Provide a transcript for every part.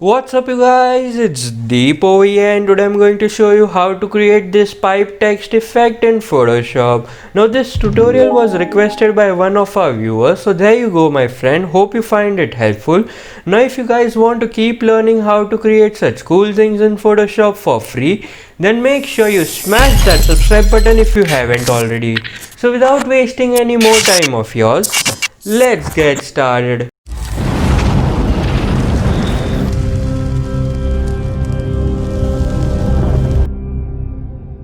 What's up you guys, it's Deep over here and today I'm going to show you how to create this pipe text effect in Photoshop. Now this tutorial was requested by one of our viewers, so there you go my friend, hope you find it helpful. Now if you guys want to keep learning how to create such cool things in Photoshop for free, then make sure you smash that subscribe button if you haven't already. So without wasting any more time of yours, let's get started.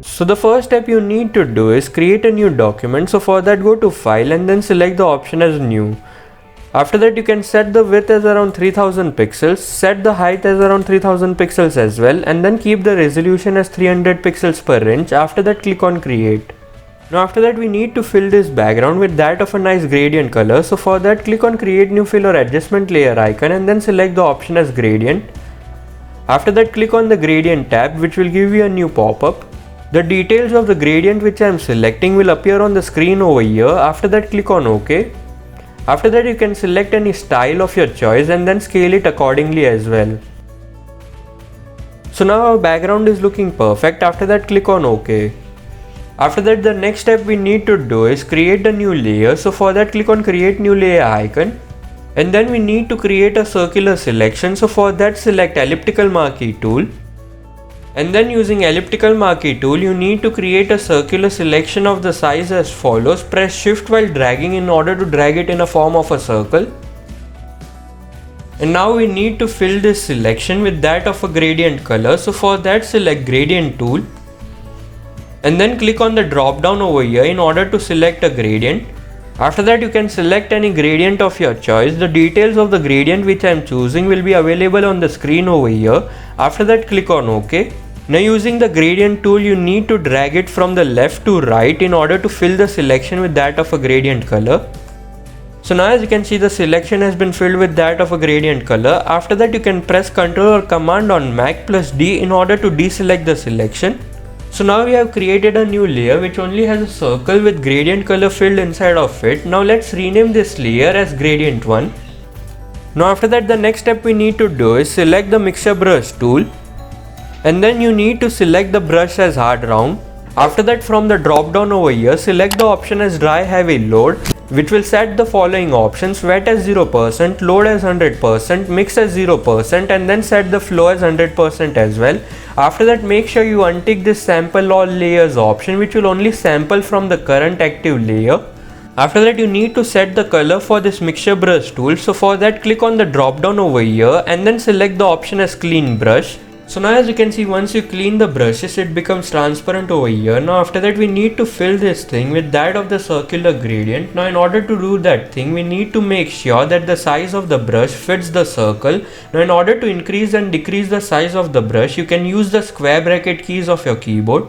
So the first step you need to do is create a new document. So for that go to file and then select the option as new. After that you can set the width as around 3000 pixels, set the height as around 3000 pixels as well, and then keep the resolution as 300 pixels per inch. After that click on create. Now after that we need to fill this background with that of a nice gradient color. So for that click on create new fill or adjustment layer icon and then select the option as gradient. After that click on the gradient tab, which will give you a new pop-up. The details of the gradient which I am selecting will appear on the screen over here. After that click on OK. After that you can select any style of your choice and then scale it accordingly as well. So now our background is looking perfect. After that click on OK. After that the next step we need to do is create a new layer. So for that click on create new layer icon. And then we need to create a circular selection. So for that select elliptical marquee tool. And then using elliptical marquee tool you need to create a circular selection of the size as follows. Press shift while dragging in order to drag it in a form of a circle. And now we need to fill this selection with that of a gradient color. So for that select gradient tool. And then click on the drop down over here in order to select a gradient. After that you can select any gradient of your choice. The details of the gradient which I am choosing will be available on the screen over here. After that click on OK. Now using the gradient tool you need to drag it from the left to right in order to fill the selection with that of a gradient color. So now as you can see the selection has been filled with that of a gradient color. After that you can press Ctrl or Command on Mac plus D in order to deselect the selection. So now we have created a new layer which only has a circle with gradient color filled inside of it. Now let's rename this layer as gradient 1. Now after that the next step we need to do is select the mixture brush tool. And then you need to select the brush as hard round. After that from the drop down over here select the option as dry heavy load, which will set the following options: wet as 0%, load as 100%, mix as 0%, and then set the flow as 100% as well. After that make sure you untick this sample all layers option, which will only sample from the current active layer. After that you need to set the color for this mixture brush tool. So for that click on the drop down over here and then select the option as clean brush. So now as you can see once you clean the brushes it becomes transparent over here. Now after that we need to fill this thing with that of the circular gradient. Now in order to do that thing we need to make sure that the size of the brush fits the circle. Now in order to increase and decrease the size of the brush you can use the square bracket keys of your keyboard.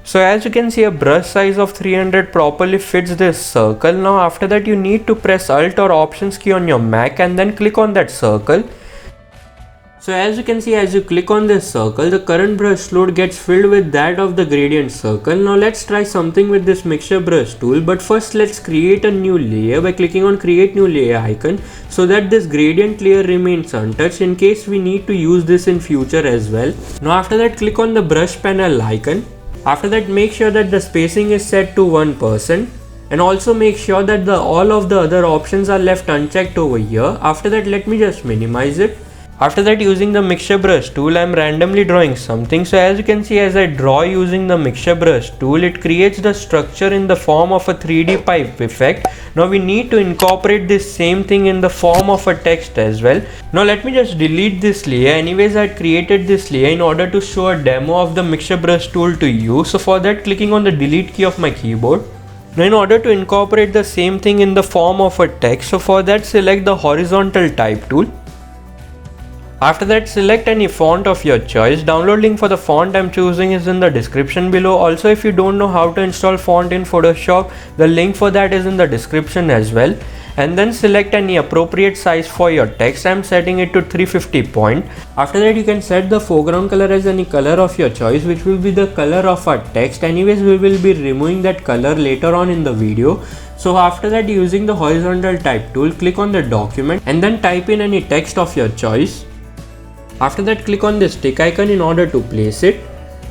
So as you can see a brush size of 300 properly fits this circle. Now after that you need to press Alt or Options key on your Mac and then click on that circle. So as you can see as you click on this circle the current brush load gets filled with that of the gradient circle. Now let's try something with this mixture brush tool, but first let's create a new layer by clicking on create new layer icon so that this gradient layer remains untouched in case we need to use this in future as well. Now after that click on the brush panel icon. After that make sure that the spacing is set to 1% and also make sure that all of the other options are left unchecked over here. After that let me just minimize it. After that using the mixture brush tool I am randomly drawing something. So as you can see as I draw using the mixture brush tool it creates the structure in the form of a 3D pipe effect. Now we need to incorporate this same thing in the form of a text as well. Now let me just delete this layer. Anyways I had created this layer in order to show a demo of the mixture brush tool to you. So for that clicking on the delete key of my keyboard. Now in order to incorporate the same thing in the form of a text, so for that select the horizontal type tool. After that select any font of your choice. Download link for the font I'm choosing is in the description below. Also if you don't know how to install font in Photoshop, the link for that is in the description as well. And then select any appropriate size for your text. I'm setting it to 350 point. After that you can set the foreground color as any color of your choice, which will be the color of our text. Anyways we will be removing that color later on in the video. So after that using the horizontal type tool click on the document and then type in any text of your choice. After that, click on this tick icon in order to place it.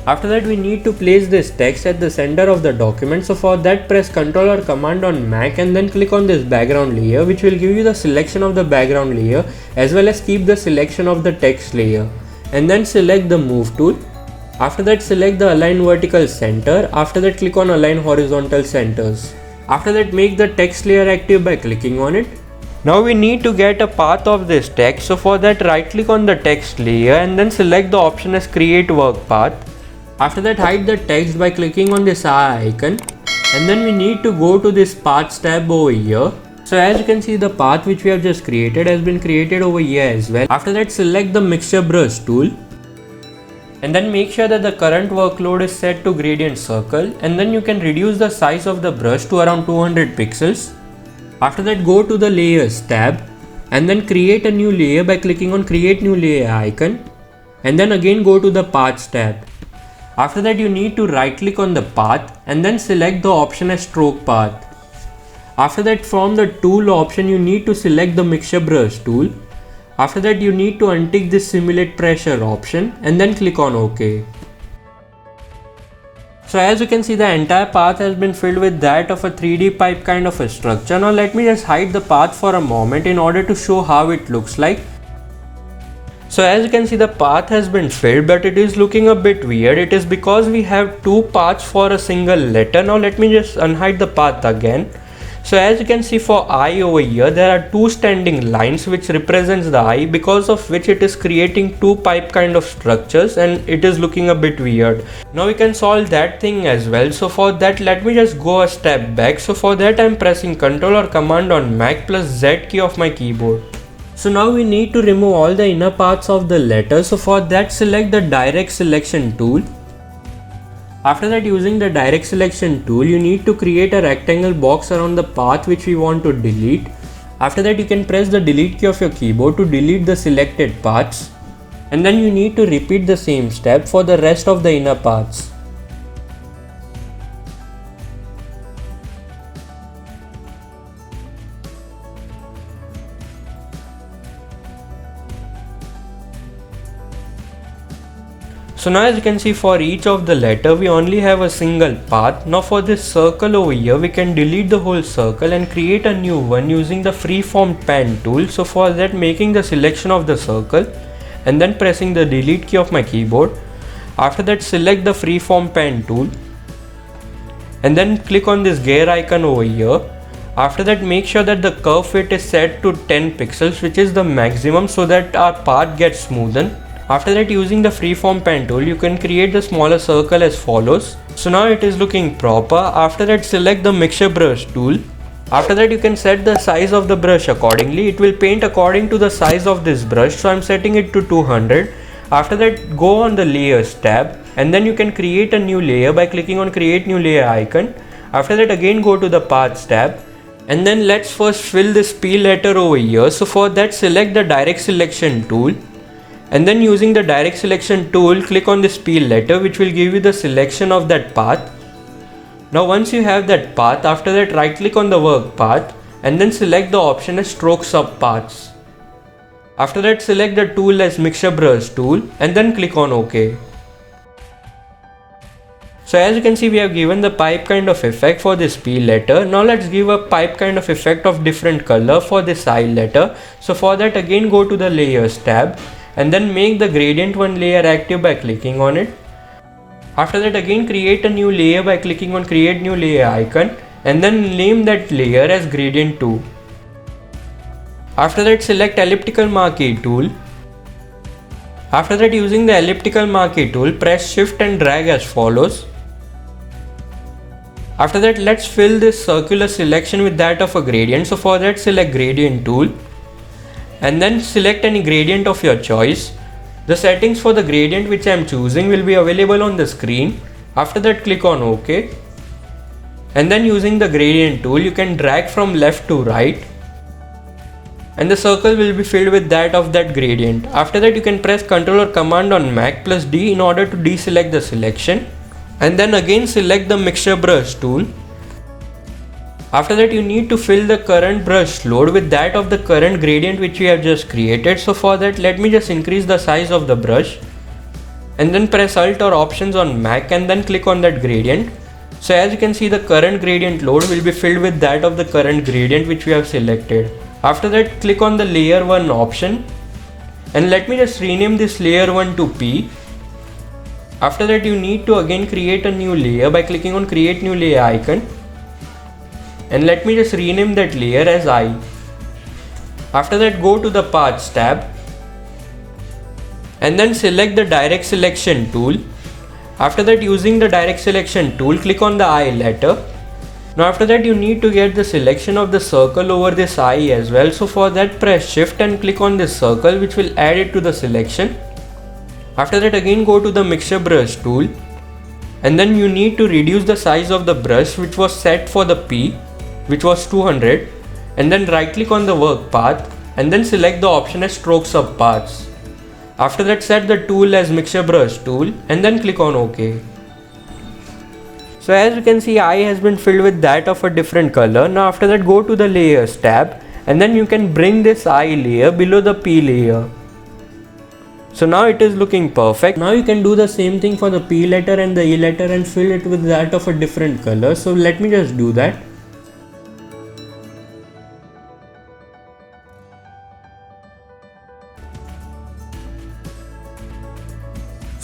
After that, we need to place this text at the center of the document. So for that, press Ctrl or Command on Mac and then click on this background layer, which will give you the selection of the background layer as well as keep the selection of the text layer. And then select the Move tool. After that, select the Align Vertical Center. After that, click on Align Horizontal Centers. After that, make the text layer active by clicking on it. Now we need to get a path of this text. So for that, right click on the text layer and then select the option as Create Work Path. After that, hide the text by clicking on this eye icon, and then we need to go to this Paths tab over here. So as you can see, the path which we have just created has been created over here as well. After that, select the Mixture Brush tool and then make sure that the current workload is set to Gradient Circle, and then you can reduce the size of the brush to around 200 pixels. After that, go to the Layers tab and then create a new layer by clicking on Create New Layer icon, and then again go to the Paths tab. After that, you need to right click on the path and then select the option as Stroke Path. After that, from the tool option, you need to select the Mixture Brush tool. After that, you need to untick this Simulate Pressure option and then click on OK. So as you can see, the entire path has been filled with that of a 3D pipe kind of a structure. Now let me just hide the path for a moment in order to show how it looks like. So as you can see, the path has been filled, but it is looking a bit weird. It is because we have two paths for a single letter. Now let me just unhide the path again. So as you can see, for I over here, there are two standing lines which represents the eye, because of which it is creating two pipe kind of structures and it is looking a bit weird. Now we can solve that thing as well. So for that, let me just go a step back. So for that, I'm pressing Ctrl or Command on Mac plus Z key of my keyboard. So now we need to remove all the inner parts of the letter. So for that, select the Direct Selection tool. After that, using the Direct Selection tool, you need to create a rectangle box around the path which we want to delete. After that, you can press the Delete key of your keyboard to delete the selected parts. And then you need to repeat the same step for the rest of the inner parts. So now as you can see, for each of the letter we only have a single path. Now for this circle over here, we can delete the whole circle and create a new one using the Freeform Pen tool. So for that, making the selection of the circle and then pressing the Delete key of my keyboard. After that, select the Freeform Pen tool and then click on this gear icon over here. After that, make sure that the curve fit is set to 10 pixels, which is the maximum, so that our path gets smoothened. After that, using the Freeform Pen tool, you can create the smaller circle as follows. So now it is looking proper. After that, select the Mixture Brush tool. After that, you can set the size of the brush accordingly. It will paint according to the size of this brush. So I'm setting it to 200. After that, go on the Layers tab and then you can create a new layer by clicking on Create New Layer icon. After that, again go to the Paths tab. And then let's first fill this P letter over here. So for that, select the Direct Selection tool. And then using the Direct Selection tool, click on this P letter, which will give you the selection of that path. Now once you have that path, after that, right click on the work path and then select the option as Stroke Subpaths. After that, select the tool as Mixture Brush tool and then click on OK. So as you can see, we have given the pipe kind of effect for this P letter. Now let's give a pipe kind of effect of different color for this I letter. So for that, again go to the Layers tab and then make the Gradient 1 layer active by clicking on it. After that, again create a new layer by clicking on Create New Layer icon and then name that layer as Gradient 2. After that, select Elliptical Marquee tool. After that, using the Elliptical Marquee tool, press Shift and drag as follows. After that, let's fill this circular selection with that of a gradient. So for that, select Gradient tool and then select any gradient of your choice. The settings for the gradient which I am choosing will be available on the screen. After that, click on OK. And then using the Gradient tool, you can drag from left to right and the circle will be filled with that of that gradient. After that, you can press Ctrl or Command on Mac plus D in order to deselect the selection and then again select the Mixture Brush tool. After that, you need to fill the current brush load with that of the current gradient which we have just created. So for that, let me just increase the size of the brush and then press Alt or Options on Mac and then click on that gradient. So as you can see, the current gradient load will be filled with that of the current gradient which we have selected. After that, click on the layer 1 option and let me just rename this layer 1 to P. After that, you need to again create a new layer by clicking on create new layer icon. And let me just rename that layer as I. After that, go to the Paths tab and then select the direct selection tool. After that, using the direct selection tool, click on the I letter. Now after that, you need to get the selection of the circle over this I as well. So for that, press shift and click on this circle which will add it to the selection. After that, again go to the mixture brush tool and then you need to reduce the size of the brush which was set for the P, which was 200, and then right click on the work path and then select the option as stroke subpaths. After that, set the tool as mixture brush tool and then click on OK. So as you can see, eye has been filled with that of a different color. Now after that, go to the layers tab and then you can bring this eye layer below the P layer. So now it is looking perfect. Now you can do the same thing for the P letter and the E letter and fill it with that of a different color. So let me just do that.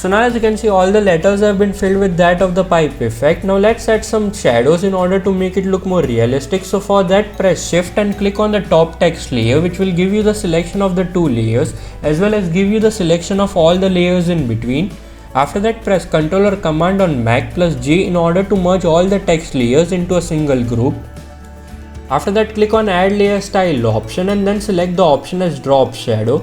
So now as you can see, all the letters have been filled with that of the pipe effect. Now let's add some shadows in order to make it look more realistic. So for that, press shift and click on the top text layer which will give you the selection of the two layers as well as give you the selection of all the layers in between. After that, press Ctrl or Command on Mac plus J in order to merge all the text layers into a single group. After that, click on Add Layer Style option and then select the option as Drop Shadow.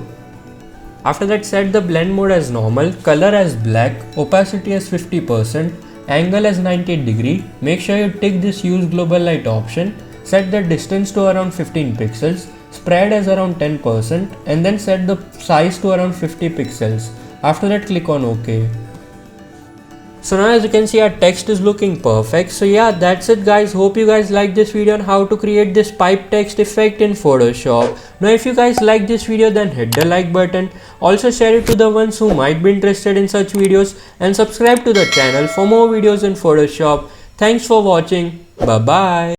After that, set the blend mode as normal, color as black, opacity as 50%, angle as 90 degree. Make sure you tick this use global light option. Set the distance to around 15 pixels, spread as around 10% and then set the size to around 50 pixels. After that, click on OK. So now as you can see, our text is looking perfect. So yeah, that's it guys. Hope you guys like this video on how to create this pipe text effect in Photoshop. Now if you guys like this video, then hit the like button. Also share it to the ones who might be interested in such videos and subscribe to the channel for more videos in Photoshop. Thanks for watching. Bye bye.